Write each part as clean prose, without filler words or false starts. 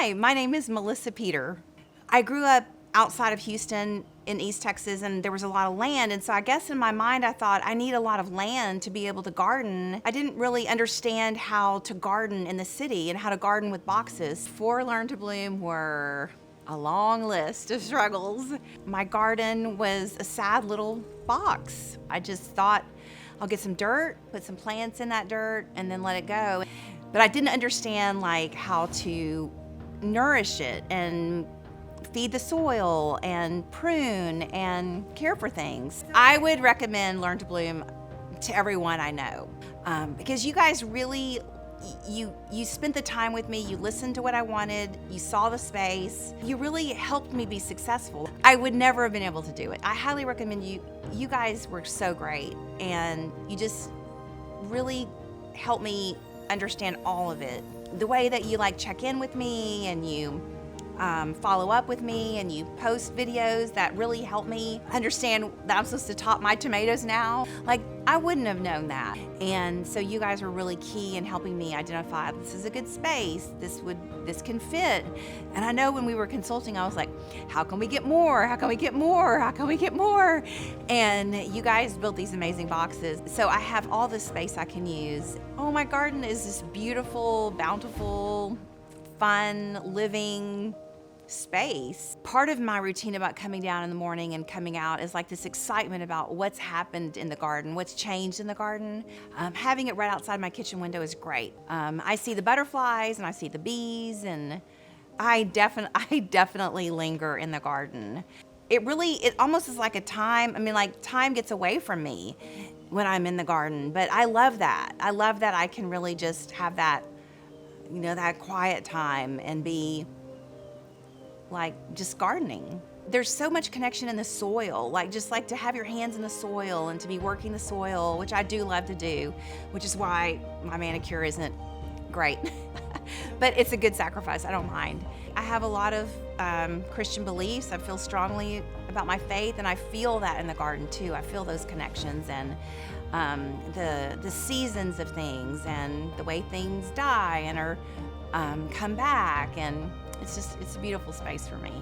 Hi, my name is Melissa Peter. I grew up outside of Houston in East Texas, and there was a lot of land. And so I guess in my mind, I thought I need a lot of land to be able to garden. I didn't really understand how to garden in the city and how to garden with boxes. Before Learn to Bloom were a long list of struggles. My garden was a sad little box. I just thought I'll get some dirt, put some plants in that dirt, and then let it go. But I didn't understand like how to nourish it and feed the soil and prune and care for things. I would recommend Learn to Bloom to everyone I know because you guys really, you spent the time with me, you listened to what I wanted, you saw the space, you really helped me be successful. I would never have been able to do it. I highly recommend you. You guys were so great, and you just really helped me understand all of it. The way that you like check in with me and you follow up with me and you post videos that really help me understand that I'm supposed to top my tomatoes now. Like, I wouldn't have known that. And so you guys were really key in helping me identify this is a good space, this can fit. And I know when we were consulting, I was like, how can we get more? How can we get more? How can we get more? And you guys built these amazing boxes. So I have all this space I can use. Oh, my garden is this beautiful, bountiful, fun, living space. Part of my routine about coming down in the morning and coming out is like this excitement about what's happened in the garden, what's changed in the garden. Having it right outside my kitchen window is great. I see the butterflies and I see the bees, and I definitely linger in the garden. It almost is like a time, like time gets away from me when I'm in the garden, but I love that. I love that I can really just have that, that quiet time and be like just gardening. There's so much connection in the soil, like to have your hands in the soil and to be working the soil, which I do love to do, which is why my manicure isn't great, but it's a good sacrifice. I don't mind. I have a lot of Christian beliefs. I feel strongly about my faith, and I feel that in the garden too. I feel those connections and the seasons of things and the way things die and are come back, and it's a beautiful space for me.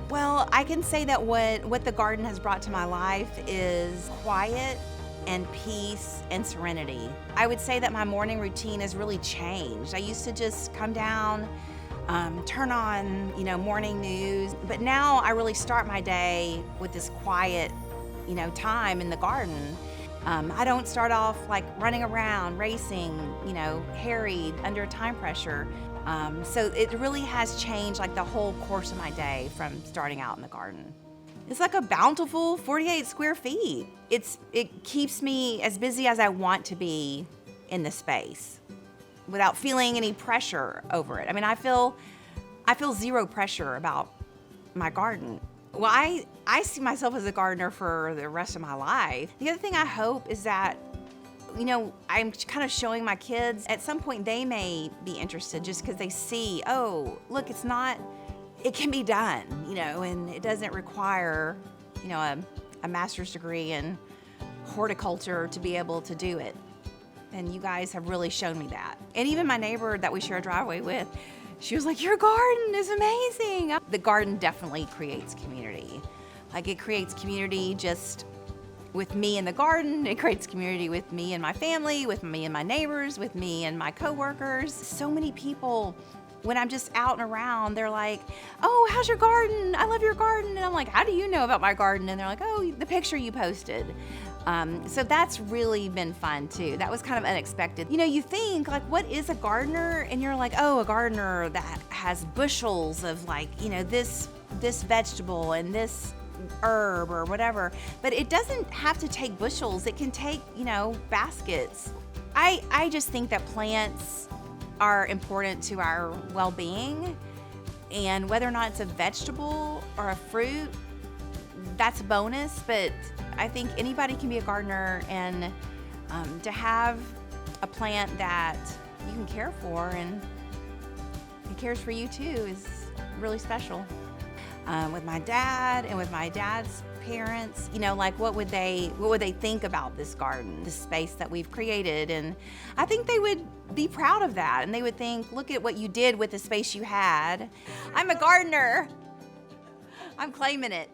Well, I can say that what the garden has brought to my life is quiet and peace and serenity. I would say that my morning routine has really changed. I used to just come down, turn on, morning news, but now I really start my day with this quiet, time in the garden. I don't start off like running around, racing, harried under time pressure. So it really has changed like the whole course of my day from starting out in the garden. It's like a bountiful 48 square feet. It keeps me as busy as I want to be in the space without feeling any pressure over it. I feel zero pressure about my garden. Well, I see myself as a gardener for the rest of my life. The other thing I hope is that, I'm kind of showing my kids, at some point they may be interested just because they see, oh, look, it can be done, and it doesn't require, a master's degree in horticulture to be able to do it. And you guys have really shown me that. And even my neighbor that we share a driveway with, she was like, your garden is amazing. The garden definitely creates community. Like, it creates community just with me in the garden. It creates community with me and my family, with me and my neighbors, with me and my coworkers. So many people, when I'm just out and around, they're like, oh, how's your garden? I love your garden. And I'm like, how do you know about my garden? And they're like, oh, the picture you posted. So that's really been fun too. That was kind of unexpected. You think like, what is a gardener? And you're like, oh, a gardener that has bushels of like, this vegetable and this herb or whatever. But it doesn't have to take bushels. It can take, baskets. I just think that plants are important to our well-being, and whether or not it's a vegetable or a fruit, that's a bonus. But I think anybody can be a gardener, and to have a plant that you can care for and it cares for you too is really special. With my dad and with my dad's parents, you know, like what would they think about this garden, this space that we've created? And I think they would be proud of that, and they would think, look at what you did with the space you had. I'm a gardener. I'm claiming it.